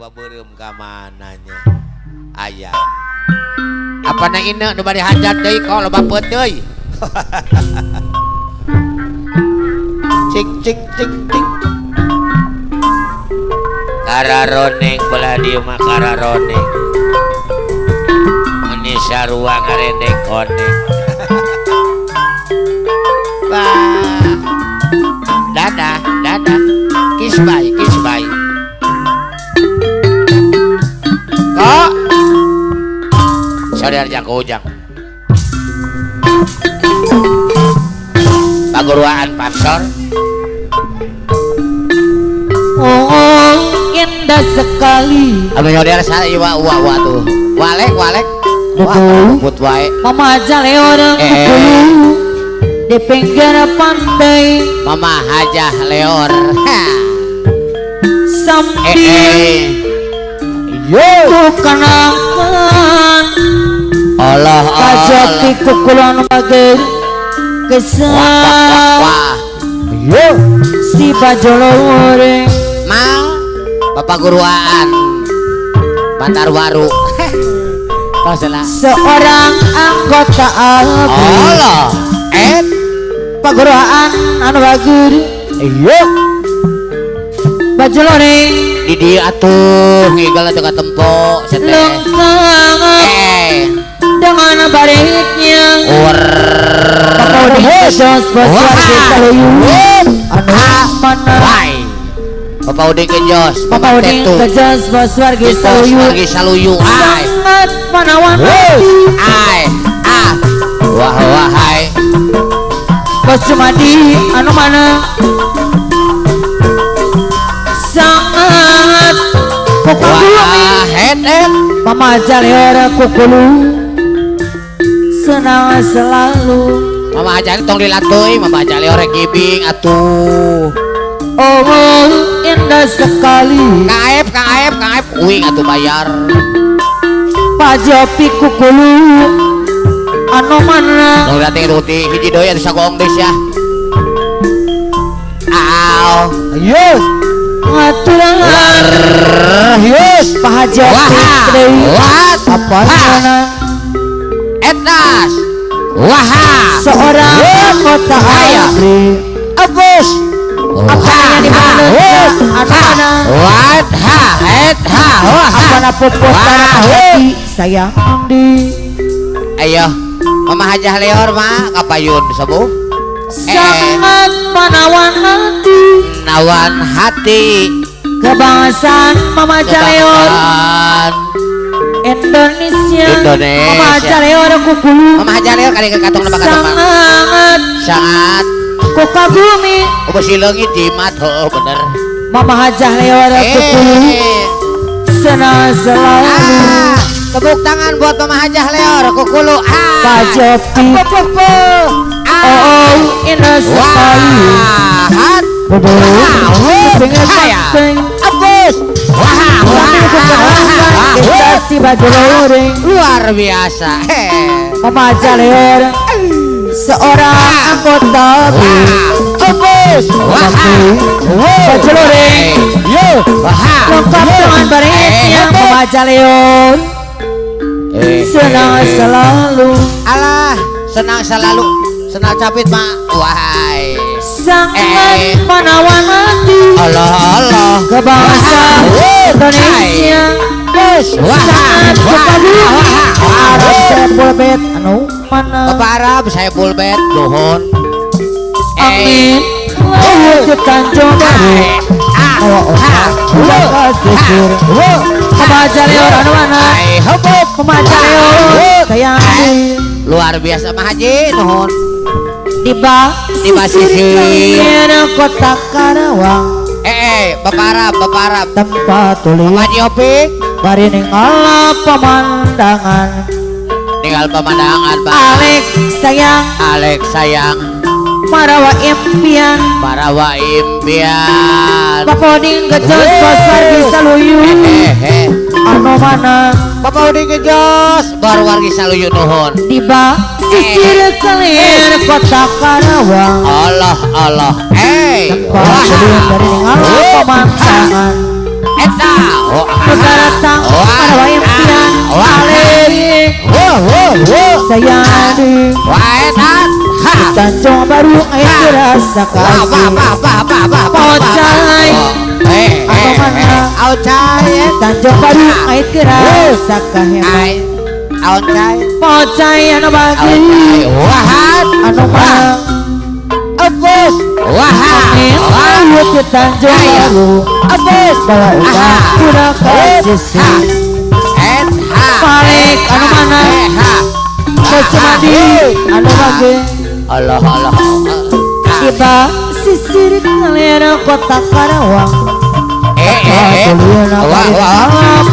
berem ka mananya ayah apa na ina nu bari hajat deui kau loba peut deui cing cing cing cing kararoneng belah dieu mah kararoneng meni sarua ngarendeng koneng wah dadah dadah kiss bye kok saudara jago ujang paguruan pansor oh indah sekali abang saudara saya iwa tuh walek put wae mama aja leor di pinggir pantai mama hajah leor sambil kenangan Allah kajati kukulan bagai kesan si bajolore mau bapak guruan Bantar Waru seorang anggota Allah paguruan anu bagur bajolore di dia atuh ngigal atuh katempo lengkang dengan baritnya Papa di jos poswargi saluyu anu mana Papa udah ke jos Papa udah ke jos poswargi saluyu sangat panawan wahai Bos Cumadi anu mana sangat Mama aja leora kukulu senang selalu Mama aja tong dilatui Mama aja leora gibing atuh oh indah sekali Kang Aep uing atuh bayar Pajopi kukulu anu mana tong dilatih ruti hiji doi atuh sagong deus ya aw yes ngaturan yes pahajopi apa mana etnas waha seorang kota Asri Abus apanya di mana mana apana popotana hati sayang di ayo Mama Hajah Leor mah kapayun sabu sangat menawan hati kebangsaan Mama Hajah Leor Indonesia Mama Hajah Leor kukulu Mama Hajah Leor kali katong na sangat kukagumi ubo silengit jimat bener Mama Hajah Leor kukulu senang selalu tepuk tangan buat Mama Hajah Leor kukulu Pajopi oh indah sekali pengen penting abus si bajolore luar biasa Mama Hajah Leor seorang anggota abus bajolore lengkap dengan baritnya Mama Hajah Leor senang selalu alah senang selalu senang capit mak wahai sangat menawan hati Allah kebangsaan Indonesia sangat kepadu Arab saya pulbet anu mana Bapak Arab saya pulbet dohon amin wujudkan jodoh kasih Mama Hajah Leor anu mana Mama Hajah Leor sayang luar biasa Mah Haji nuhun di sisir kota Karawang Bapak Arab tempat tulis Mama Haji Opik bari ninggal pemandangan Alek sayang Marawa impian Papa Udin gejos wargi saluyu anu mana Papa Udin gejos wargi saluyu nuhun di sisir kelir kota Karawang Allah tempat tulis dari ninggal pemandangan eta Datang pada impian alik saya di Tanjung Baru air terasa kasih Pocai atau mana Tanjung Baru air terasa kahemat Pocai anu bagi anu mana ayo ke Tanjung Baru bawa ubah udah kasih balik anu mana Bocumadi anu bagi Allah tiba sisir kalian kota Karawang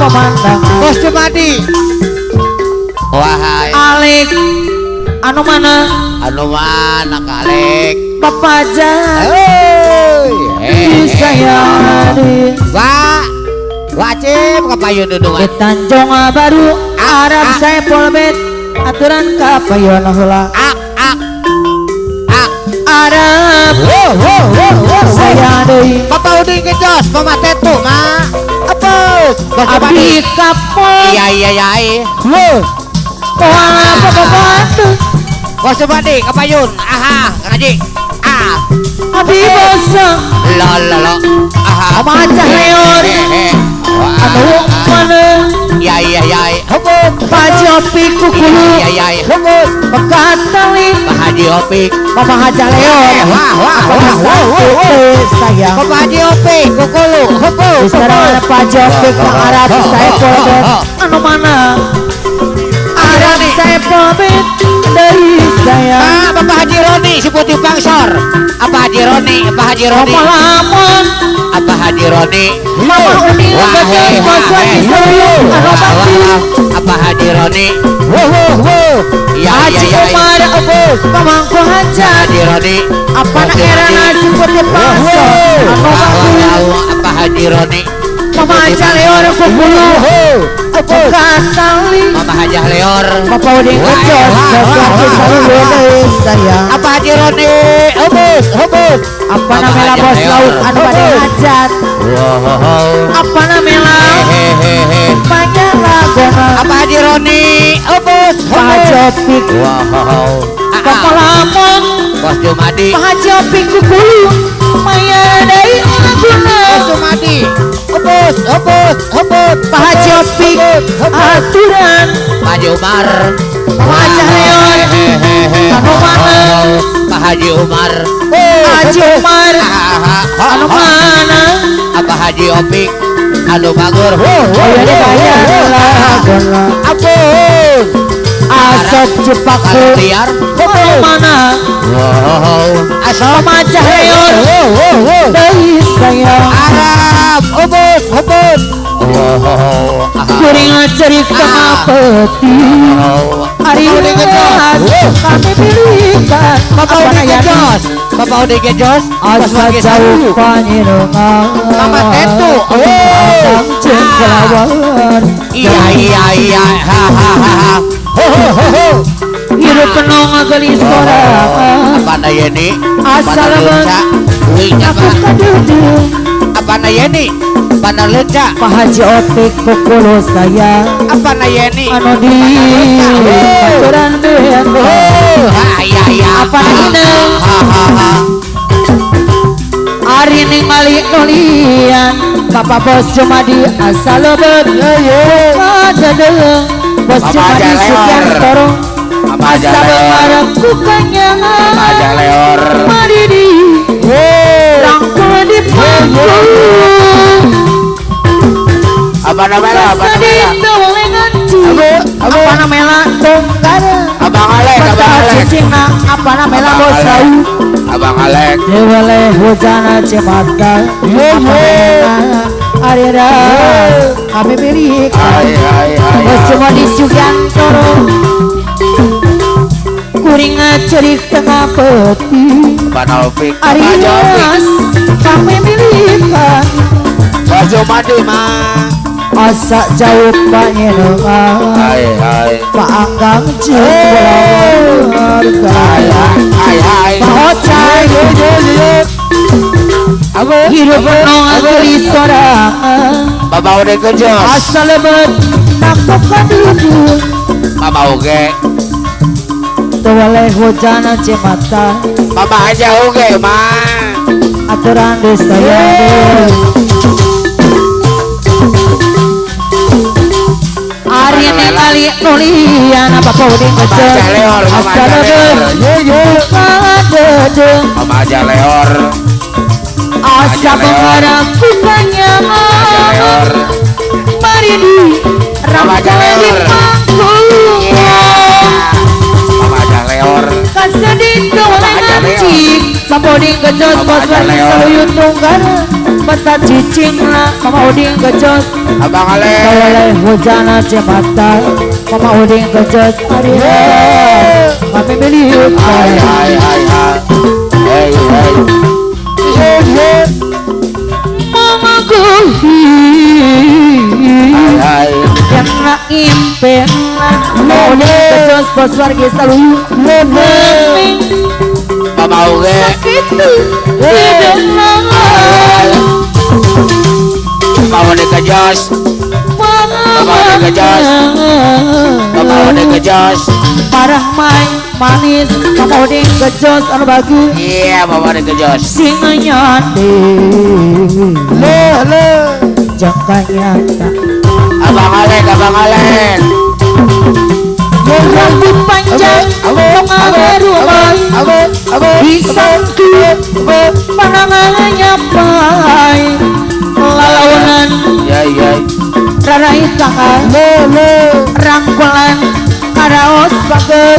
pemandangan Bocumadi wahai alik anu mana kalik papajan saya di wajib kapayun di dudungan Tanjung Baru Arab saya polbet aturan kapayun heula Arab saya deui Papa udah ngejos mama tetu ma apa abdi kapol iya poala apa Bocumadi kapayun aha ngaji abdi bosa lo aha Pamacah leor anu mana iya pajopi kukulu pekatali Pak Haji Opik Pamacah leor saya Pak Haji Opik kukulu Istana pajopi ke Arab saya polbet anu mana Arab saya polbet dari saya Bapak Haji Roni si putih bangsor apa Haji Roni Pemalaman apa Haji Roni Mama Uni bagian koswa di seluruh anu bakti apa Haji Roni Haji Umar pamangku haja Haji Roni apa na era nasi putih pasor anu bakti apa Haji Roni Pamacah leor kukulu pekatali Mama Hajah Leor Papa udah ngejos sesuatu seluruh saya apa Haji Roni hobus apa namanya bos laut anu pada hajat apa namanya banyak lagona apa Haji Roni hobus pajopik Pemalaman Bocumadi pajopik kukulu maya dari lagona Bocumadi hobus pajopik aturan Haji Umar Pamacah leor anu mana Pak Haji Umar Haji Umar anu mana apa Haji Opik anu bagur aya dibayar lagona apun asap Cipaku liar anu mana asal Pamacah leor dari saya Arab hobus kuring cerik tengah peti hari ngejas kami pilihkan Bapak udah ngejos Bapak udah ngejos asa jauh panjenengan Mama Tetu Abang cengkelawan iya hahaha hidup penuh ngegelis sorangan apa na Yeni asal aku kadudung apa na Yeni Pana Lenca Pak Haji Opik kukulu saya apa na Yeni anu di aturan bean iya apa ini hari ningali nulian Bapak Bos Jumadi asal lebet ada deung Bos Jumadi sekian torong asal barang kukanya Aja Leor madidi rangkul di panggung apa namanya apa namanya tongkara Abang Alek cicingna apa namanya bos lau Abang Alek dewale hujana cemata arira kami pilih bos cuma di Sugiantoro kuring cerik tengah peti Panopik ariras kami pilihkan Baju mandi mah asa jauh panjenengan Pak Anggang jeung hai Pocai hidup penuh gelis sorangan Mama udah kejos. asal lebet nakok kaduduk Mama oge. tewale hujana cemata Mama aja oge mah. aturan desa yade Ari ningali nulian apa poding kecil asal lebet kaduduk Mama aja leor. asa mengharap bukannya Leor. mari di rangka di panggung Mama aja leor. kasedih doang cik papoding kejos bos bagi saluyut tunggal mata cicing lah mama uding kejos Abang Ale. kawalai hujana cemata mama uding kejos ariha kami melihat Hai hai hai hai. Hey hey. mama guhi Hai hai. yang nak impen mau kejos bos warga saluyut lemeng Mama oge. itu hidup Mama udah kejos. Mama udah kejos. Mama udah kejos. parah main manis mama udah kejos anu bagus Iya, mama udah kejos. singa nyate le jangka nyata Abang Alen, Abang Alen. yang rambut panjang pengawe rumah bisa panangannya pai lalaunan Ya ya. rarai tangan rangkulan karaos pakai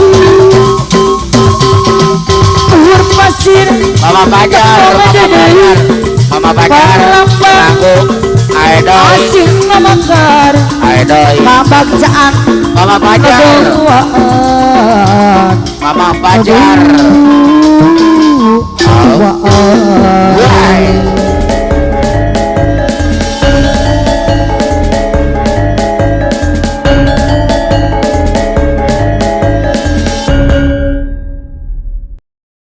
uhur pasir Mama Pajar, Mama Pajar. Mama Pajar. Aku Aedoy, asing namakar Aedoy. mabagjaan Mama Pajar. keduaan Mama Pajar. keduaan